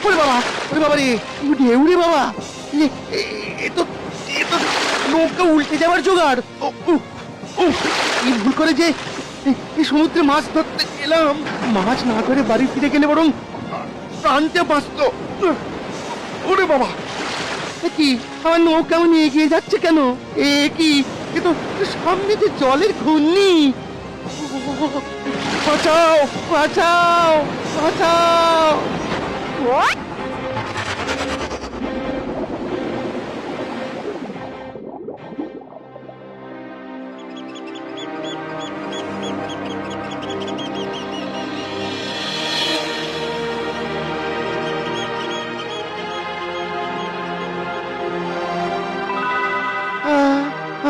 ওরে বাবা, ওরে বাবা রে, ঢেউ রে বাবা, এ তো নৌকা উল্টে যাওয়ার জোগাড়। কি ভুল করে যে এই সমুদ্রে মাছ ধরতে এলাম, মাছ না ধরে বাড়ি ফিরে গেলে বরং প্রাণটা বাঁচত। ওরে বাবা, কি আমার নৌকা নিয়ে এগিয়ে যাচ্ছে কেন? কি এ তো সামনে যে জলের ঘূর্ণি। বাঁচাও, বাঁচাও, বাঁচাও।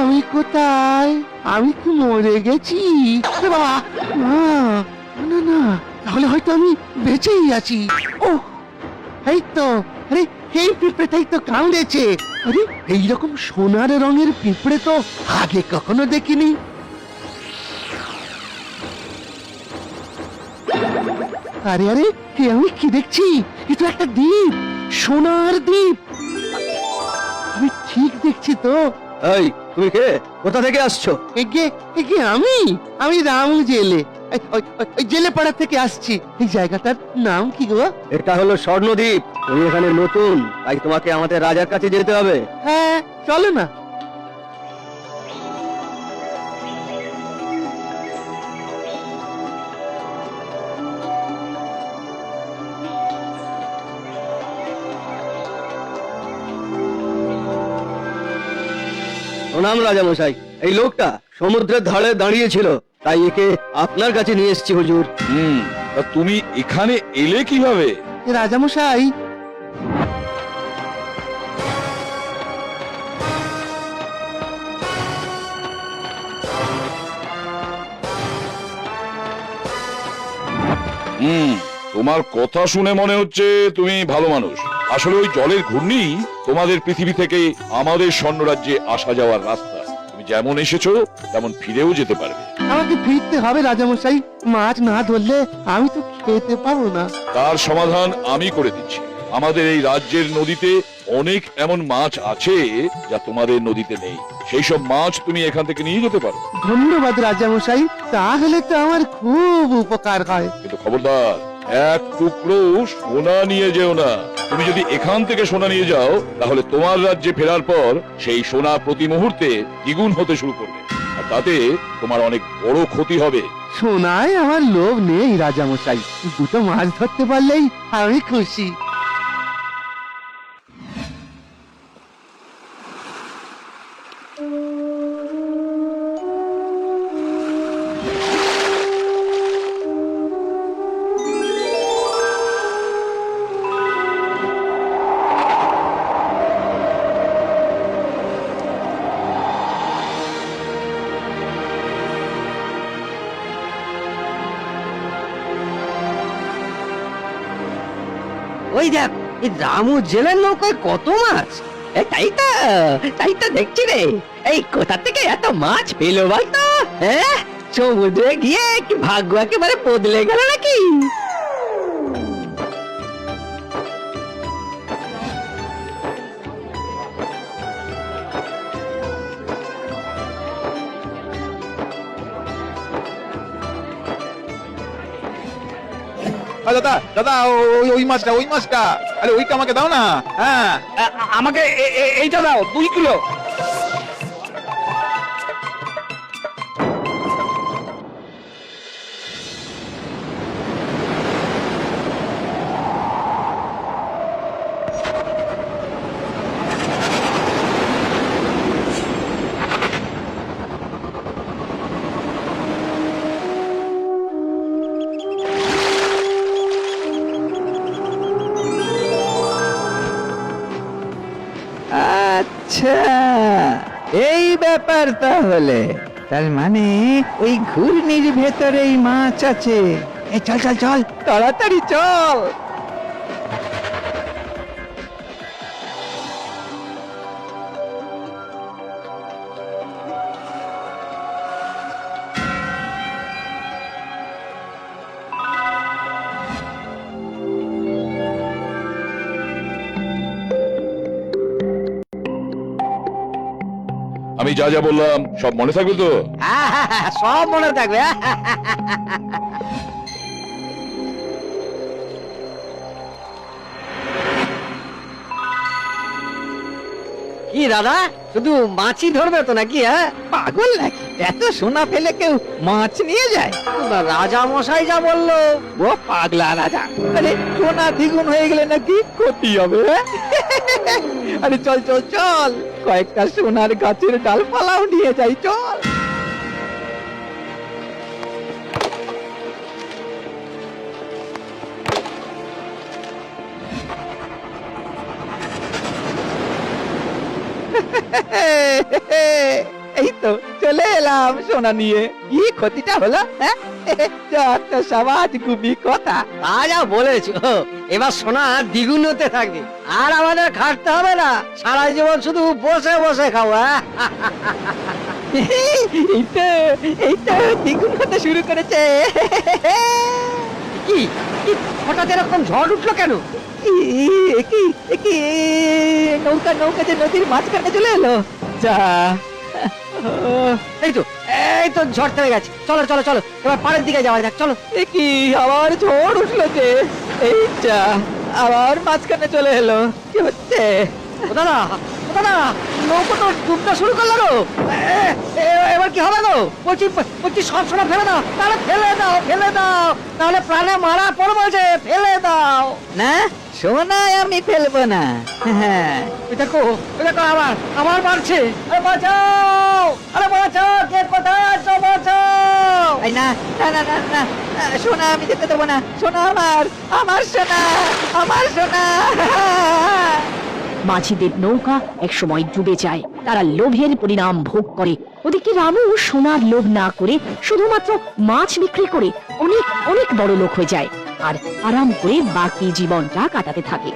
আমি কোথায়? আমি কি মরে গেছি? আরে বাবা, না না না, তাহলে হয়তো আমি বেঁচেই আছি। ও এই তো, আরে এই পিঁপড়েটাই তো কামড়েছে। আরে এইরকম সোনার রঙের পিঁপড়ে তো আগে কখনো দেখিনি। আরে আরে, আমি কি দেখছি? এ তো একটা দ্বীপ, সোনার দ্বীপ। আমি ঠিক দেখছি তো? এই তুমি কে? কোথা থেকে আসছো? এগে আমি রামু জেলে, ওই জেলে পাড়া থেকে আসছি। এই জায়গাটার নাম কি গো? এটা হলো স্বর্ণদ্বীপ। তুমি এখানে নতুন, তাই তোমাকে আমাদের রাজার কাছে যেতে হবে। হ্যাঁ, চলো না। প্রণাম রাজামশাই। এই লোকটা সমুদ্রের ধারে দাঁড়িয়েছিল, তাই একে আপনার কাছে নিয়ে এসেছি হুজুর। তা তুমি এখানে এলে কিভাবে? রাজামশাই, তোমার কথা শুনে মনে হচ্ছে তুমি ভালো মানুষ। আসলে ওই জলের ঘূর্ণি তোমাদের পৃথিবী থেকে আমাদের স্বর্ণরাজ্যে আসা যাওয়ার রাস্তা। তুমি যেমন এসেছো তেমন ফিরেও যেতে পারবে। আমাকে ফিরতে হবে রাজামশাই। মাছ না ধরলে আমি তো খেতে পারবো না। তার সমাধান আমি করে দিচ্ছি। আমাদের এই রাজ্যের নদীতে অনেক এমন মাছ আছে যা তোমাদের নদীতে নেই। সেই সব মাছ তুমি এখান থেকে নিয়ে যেতে পারো। ধন্যবাদ রাজামশাই, তাহলে তো আমার খুব উপকার হয়। কিন্তু খবরদার, এক টুকরো সোনা নিয়ে যেও না। তুমি যদি এখান থেকে সোনা নিয়ে যাও, তাহলে তোমার রাজ্যে ফেরার পর সেই সোনা প্রতি মুহূর্তে দ্বিগুণ হতে শুরু করবে, আর তাতে তোমার অনেক বড় ক্ষতি হবে। সোনায় আমার লোভ নেই রাজামশাই, দুটো মাছ ধরতে পারলেই আমি খুশি। ওই দেখ, এই রামু জেলের নৌকায় কত মাছ! তাই তো দেখছি রে। এই কোথা থেকে এত মাছ পেলো বলতো? হ্যাঁ, সমুদ্রে গিয়ে কি ভাগ্য একেবারে বদলে গেল নাকি? দাদা দাদা, ওই মাছটা, ওই মাছটা, আরে ওইটা আমাকে দাও না। হ্যাঁ, আমাকে এইটা দাও, 2 কিলো। আচ্ছা, এই ব্যাপার তাহলে। তার মানে ওই ঘূর্ণির ভেতরেই মাছ আছে। এই চল চল চল, তাড়াতাড়ি চল। আমি যা যা বললাম সব মনে থাকবে তো? সব মনে থাকবে। কি দাদা, শুধু মাছই ধরবে তো নাকি? হ্যাঁ, পাগল নাকি? এত সোনা ফেলে কেউ মাছ নিয়ে যায়? রাজা মশাই যা বললো। ও পাগলা রাজা। আরে সোনা দ্বিগুণ হয়ে গেলে নাকি ক্ষতি হবে? আরে চল চল চল, কয়েকটা সোনার গাছের ডালপালাও নিয়ে যাই, চল। এই তো চলে এলাম সোনা নিয়ে। কি ক্ষতিটা হলো? হ্যাঁ, যত সমাজ গুবি কথা। তা যা বলেছো, এবার সোনা দ্বিগুণ হতে থাকবে, আর আমাদের খাটতে হবে না, সারা জীবন শুধু বসে বসে খাওয়া। এইটা এইটা দ্বিগুণ হতে শুরু করেছে। কি কি হঠাৎ এরকম ঝড় উঠলো কেন? কি নৌকা নৌকা যে নদীর মাঝখানে চলে এলো। যা, এই তো ঝড় থেমে গেছে। চলো চলো চলো, এবার পাড়ের দিকে যাওয়া যাক, চলো। কি আবার ঝড় উঠলো যে? এইটা আবার মাঝখানে চলে এলো। কি হচ্ছে? ও দাদা, ও দাদা, নৌকো তো ডুবতে শুরু করলো গো। এবার কি হবে গো? বলছি বলছি সব সোনা ফেলে দাও, তাহলে ফেলে দাও, ফেলে দাও, তাহলে প্রাণে মারা পড়বো যে, ফেলে দাও। না, সোনায় আমি ফেলবো না। হ্যাঁ, ওই দেখো আবার আবার মারছে। আরে বাঁচাও, আরে বাঁচাও, কে কোথায় আছো, বাঁচাও। এই না না না না না, সোনা আমি যেতে দেবো না। সোনা আমার, আমার সোনা, আমার সোনা। মাঝিদের নৌকা একসময় ডুবে যায়, তারা লোভের পরিণাম ভোগ করে। ওদিকে রামু সোনার লোভ না করে শুধুমাত্র মাছ বিক্রি করে অনেক অনেক বড় লোক হয়ে যায় আর আরাম করে বাকি জীবনটা কাটাতে থাকে।